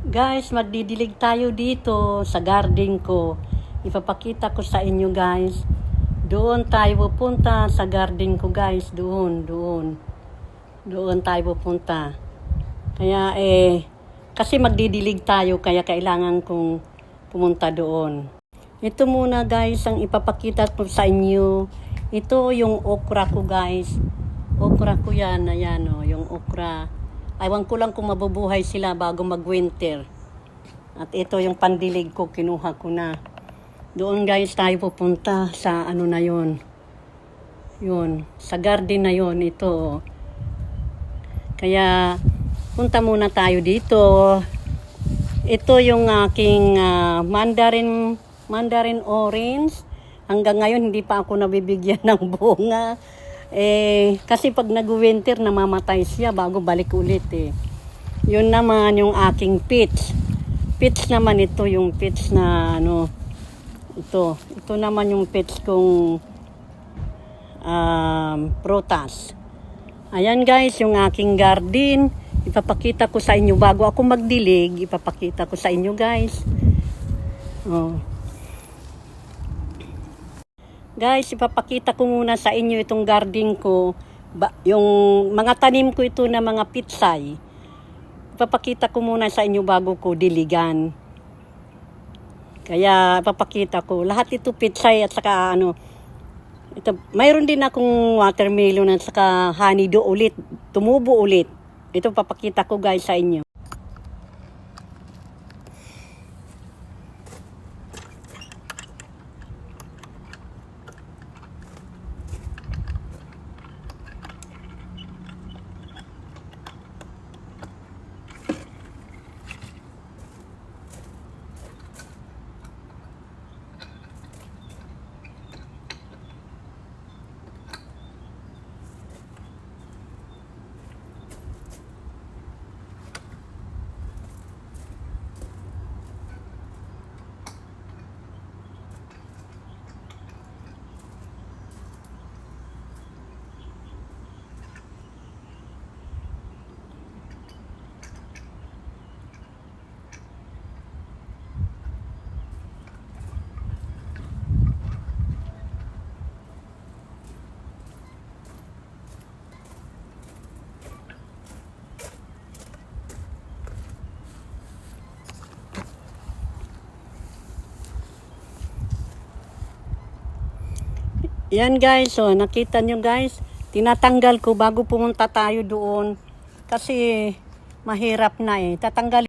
Guys, magdidilig tayo dito sa garden ko. Ipapakita ko sa inyo guys. Doon tayo pupunta sa garden ko guys. Doon tayo pupunta. Kaya kasi magdidilig tayo kaya kailangan kong pumunta doon. Ito muna guys ang ipapakita ko sa inyo. Ito yung okra ko guys. Okra ko yan, ayan o, yung okra. Aywan ko lang kung mabubuhay sila bago mag-winter. At ito yung pandilig ko, kinuha ko na. Doon guys tayo pupunta sa ano na yon. Yun, sa garden na yon ito. Kaya punta muna tayo dito. Ito yung aking mandarin orange. Hanggang ngayon hindi pa ako nabibigyan ng bunga. Kasi pag nag-winter namamatay siya bago balik ulit Yun naman yung aking peach. Peach naman ito yung peach na ano. Ito naman yung peach kong prutas. Ayan guys yung aking garden. Ipapakita ko sa inyo bago ako magdilig. Ipapakita ko sa inyo guys. Guys, ipapakita ko muna sa inyo itong garden ko. Yung mga tanim ko ito na mga pitsay. Ipapakita ko muna sa inyo bago ko diligan. Kaya ipapakita ko. Lahat ito pitsay at saka ano. Mayroon din akong watermelon at saka honeydew ulit. Tumubo ulit. Ito papakita ko guys sa inyo. Yan guys, nakita nyo guys, tinatanggal ko bago pumunta tayo doon kasi mahirap na tatanggal